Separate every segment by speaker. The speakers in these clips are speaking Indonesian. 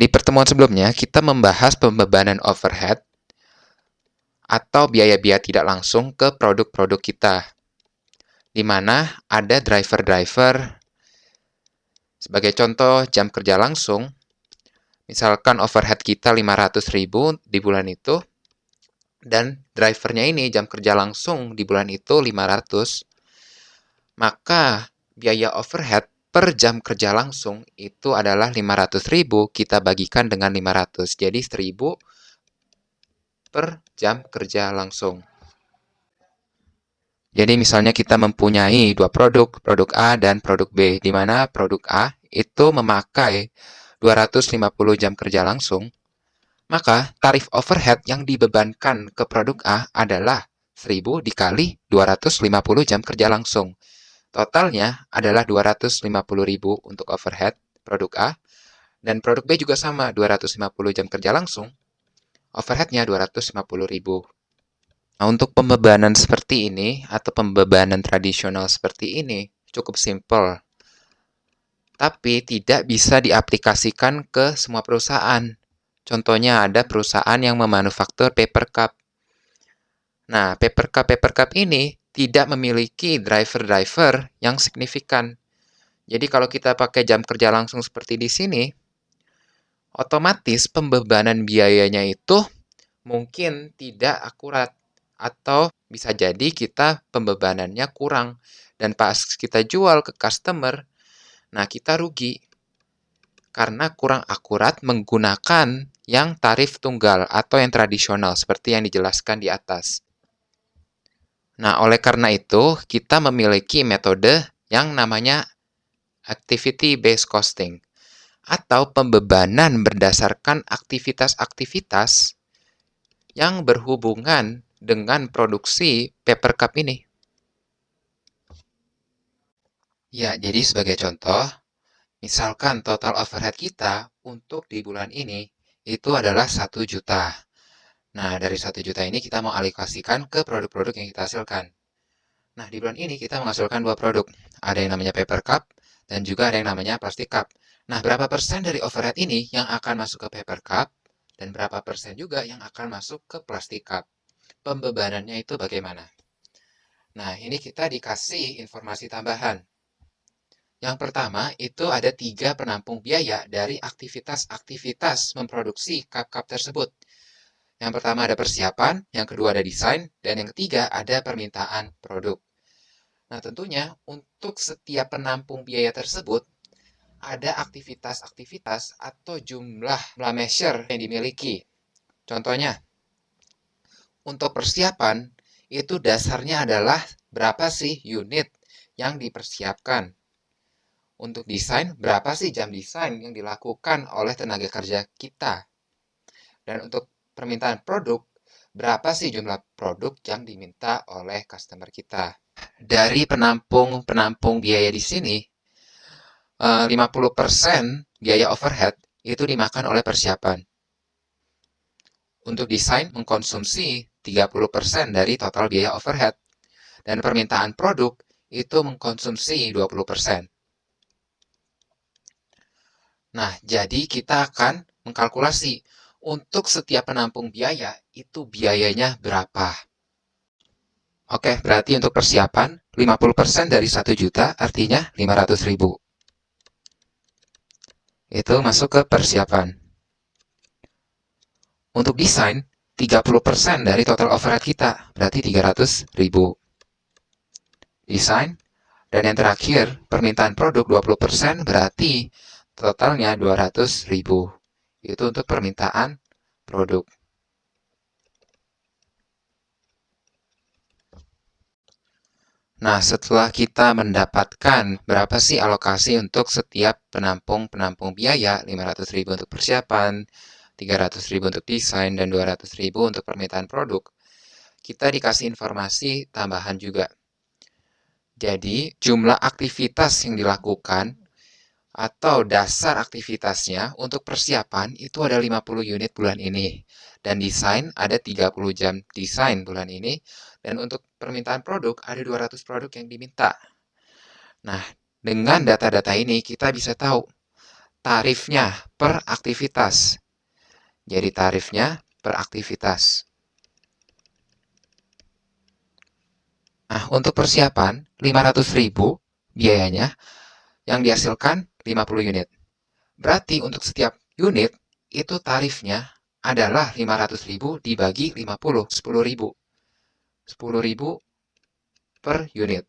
Speaker 1: Di pertemuan sebelumnya, kita membahas pembebanan overhead atau biaya-biaya tidak langsung ke produk-produk kita, di mana ada driver-driver. Sebagai contoh, jam kerja langsung, misalkan overhead kita 500.000 di bulan itu, dan drivernya ini jam kerja langsung di bulan itu 500, maka biaya overhead per jam kerja langsung itu adalah 500.000 kita bagikan dengan 500, jadi 1.000 per jam kerja langsung. Jadi misalnya kita mempunyai dua produk, produk A dan produk B, di mana produk A itu memakai 250 jam kerja langsung, maka tarif overhead yang dibebankan ke produk A adalah 1.000 dikali 250 jam kerja langsung. Totalnya adalah 250.000 untuk overhead produk A, dan produk B juga sama, 250 jam kerja langsung, overheadnya 250.000. Nah, untuk pembebanan seperti ini, atau pembebanan tradisional seperti ini, cukup simpel. Tapi tidak bisa diaplikasikan ke semua perusahaan. Contohnya ada perusahaan yang memanufaktur paper cup. Nah, paper cup ini tidak memiliki driver-driver yang signifikan. Jadi kalau kita pakai jam kerja langsung seperti di sini, otomatis pembebanan biayanya itu mungkin tidak akurat. Atau bisa jadi kita pembebanannya kurang. Dan pas kita jual ke customer, nah kita rugi. Karena kurang akurat menggunakan yang tarif tunggal atau yang tradisional seperti yang dijelaskan di atas. Nah, oleh karena itu, kita memiliki metode yang namanya activity-based costing atau pembebanan berdasarkan aktivitas-aktivitas yang berhubungan dengan produksi paper cup ini. Ya, jadi sebagai contoh, misalkan total overhead kita untuk di bulan ini itu adalah 1 juta. Nah, dari 1 juta ini kita mau alokasikan ke produk-produk yang kita hasilkan. Nah, di bulan ini kita menghasilkan 2 produk. Ada yang namanya paper cup dan juga ada yang namanya plastic cup. Nah, berapa persen dari overhead ini yang akan masuk ke paper cup dan berapa persen juga yang akan masuk ke plastic cup? Pembebanannya itu bagaimana? Nah, ini kita dikasih informasi tambahan. Yang pertama, itu ada 3 penampung biaya dari aktivitas-aktivitas memproduksi cup-cup tersebut. Yang pertama ada persiapan, yang kedua ada desain, dan yang ketiga ada permintaan produk. Nah, tentunya untuk setiap penampung biaya tersebut, ada aktivitas-aktivitas atau jumlah measure yang dimiliki. Contohnya, untuk persiapan, itu dasarnya adalah berapa sih unit yang dipersiapkan. Untuk desain, berapa sih jam desain yang dilakukan oleh tenaga kerja kita. Dan untuk permintaan produk, berapa sih jumlah produk yang diminta oleh customer kita. Dari penampung biaya di sini, 50% biaya overhead itu dimakan oleh persiapan. Untuk desain mengkonsumsi 30% dari total biaya overhead. Dan permintaan produk itu mengkonsumsi 20%. Nah, jadi kita akan mengkalkulasi untuk setiap penampung biaya itu biayanya berapa. Oke, berarti untuk persiapan 50% dari 1 juta artinya 500.000. Itu masuk ke persiapan. Untuk desain, 30% dari total overhead kita, berarti 300.000. Desain, dan yang terakhir, permintaan produk 20%, berarti totalnya 200.000. Itu untuk permintaan produk. Nah, setelah kita mendapatkan berapa sih alokasi untuk setiap penampung biaya, 500.000 untuk persiapan, 300.000 untuk desain, dan 200.000 untuk permintaan produk, kita dikasih informasi tambahan juga. Jadi, jumlah aktivitas yang dilakukan atau dasar aktivitasnya untuk persiapan itu ada 50 unit bulan ini. Dan desain ada 30 jam desain bulan ini. Dan untuk permintaan produk ada 200 produk yang diminta. Nah, dengan data-data ini kita bisa tahu tarifnya per aktivitas. Jadi tarifnya per aktivitas. Nah, untuk persiapan 500.000 biayanya yang dihasilkan 50 unit. Berarti untuk setiap unit itu tarifnya adalah 500.000 dibagi 50, 10.000. 10.000 per unit.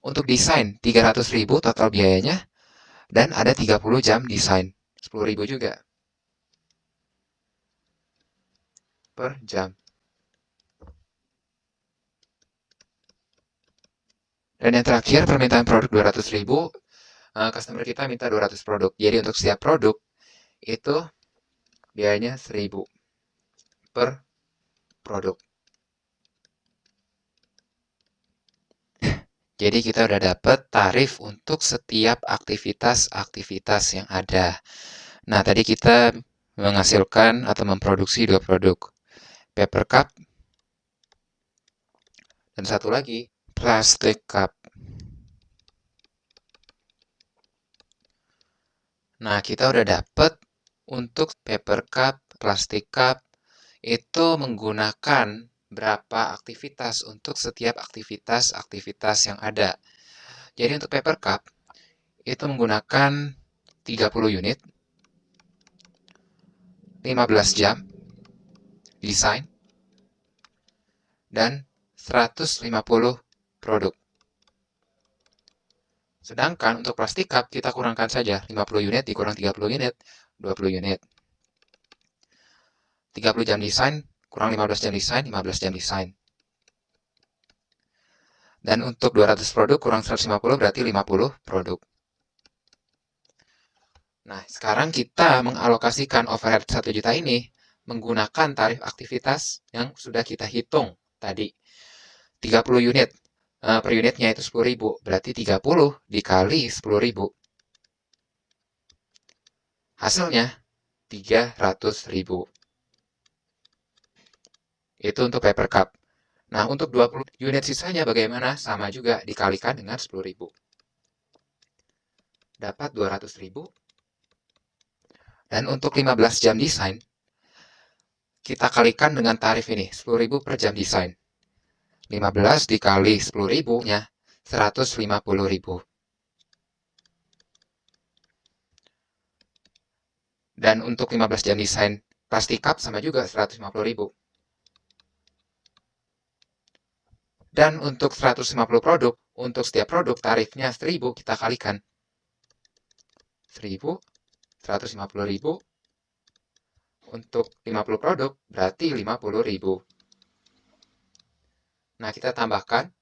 Speaker 1: Untuk desain 300.000 total biayanya dan ada 30 jam desain. 10.000 juga per jam. Dan yang terakhir, permintaan produk 200.000, customer kita minta 200 produk. Jadi untuk setiap produk itu biayanya 1.000 per produk. Jadi kita udah dapat tarif untuk setiap aktivitas-aktivitas yang ada. Nah, tadi kita menghasilkan atau memproduksi 2 produk. Paper cup dan satu lagi plastic cup. Nah, kita udah dapat untuk paper cup, plastic cup itu menggunakan berapa aktivitas untuk setiap aktivitas yang ada. Jadi untuk paper cup itu menggunakan 30 unit, 15 jam desain, dan 150 produk. Sedangkan untuk plastik cup kita kurangkan saja 50 unit dikurang 30 unit, 20 unit. 30 jam desain kurang 15 jam desain, 15 jam desain. Dan untuk 200 produk kurang 150 berarti 50 produk. Nah, sekarang kita mengalokasikan overhead 1 juta ini menggunakan tarif aktivitas yang sudah kita hitung tadi. 30 unit. Per unitnya itu 10.000. Berarti 30 dikali 10.000. Hasilnya 300.000. Itu untuk paper cup. Nah, untuk 20 unit sisanya bagaimana? Sama juga dikalikan dengan 10.000. Dapat 200.000. Dan untuk 15 jam desain, kita kalikan dengan tarif ini, 10.000 per jam desain. 15 dikali 10.000-nya 150.000. Dan untuk 15 jam desain plastik cup sama juga 150.000. Dan untuk 150 produk, untuk setiap produk tarifnya 1.000 kita kalikan. 1.000, 150.000. Untuk 50 produk berarti 50.000. Nah, kita tambahkan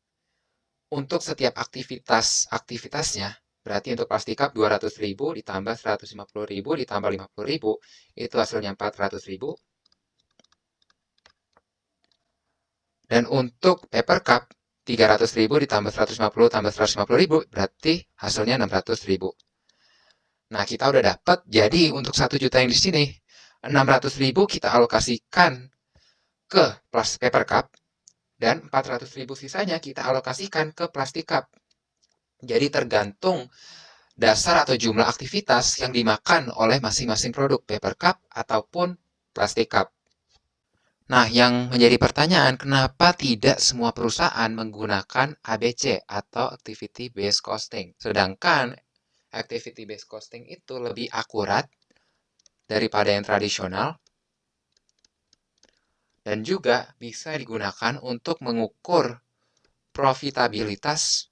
Speaker 1: untuk setiap aktivitasnya, berarti untuk plastik cup 200.000 ditambah 150.000 ditambah 50.000, itu hasilnya 400.000. Dan untuk paper cup 300.000 ditambah 150 tambah 150.000 berarti hasilnya 600.000. Nah, kita udah dapat. Jadi untuk 1 juta yang di sini 600.000 kita alokasikan ke paper cup dan 400.000 sisanya kita alokasikan ke plastik cup. Jadi tergantung dasar atau jumlah aktivitas yang dimakan oleh masing-masing produk paper cup ataupun plastik cup. Nah, yang menjadi pertanyaan, kenapa tidak semua perusahaan menggunakan ABC atau Activity Based Costing? Sedangkan Activity Based Costing itu lebih akurat daripada yang tradisional dan juga bisa digunakan untuk mengukur profitabilitas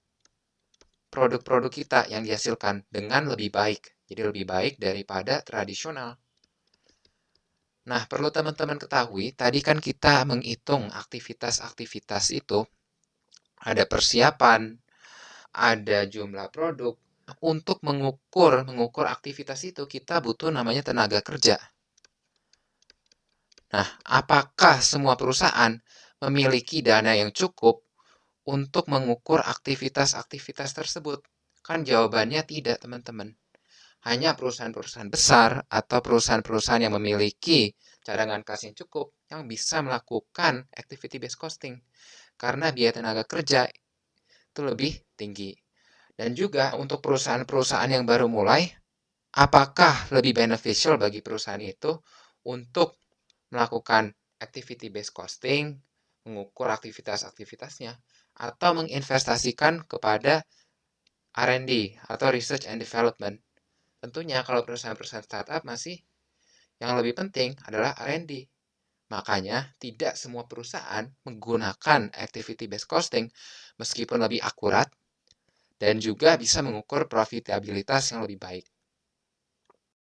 Speaker 1: produk-produk kita yang dihasilkan dengan lebih baik. Jadi lebih baik daripada tradisional. Nah, perlu teman-teman ketahui, tadi kan kita menghitung aktivitas-aktivitas itu, ada persiapan, ada jumlah produk. Untuk mengukur aktivitas itu, kita butuh namanya tenaga kerja. Nah, apakah semua perusahaan memiliki dana yang cukup untuk mengukur aktivitas-aktivitas tersebut? Kan jawabannya tidak, teman-teman. Hanya perusahaan-perusahaan besar atau perusahaan-perusahaan yang memiliki cadangan kas yang cukup yang bisa melakukan activity based costing karena biaya tenaga kerja itu lebih tinggi. Dan juga untuk perusahaan-perusahaan yang baru mulai, apakah lebih beneficial bagi perusahaan itu untuk melakukan activity based costing, mengukur aktivitas-aktivitasnya, atau menginvestasikan kepada R&D atau research and development. Tentunya kalau perusahaan-perusahaan startup masih yang lebih penting adalah R&D. Makanya tidak semua perusahaan menggunakan activity based costing meskipun lebih akurat dan juga bisa mengukur profitabilitas yang lebih baik.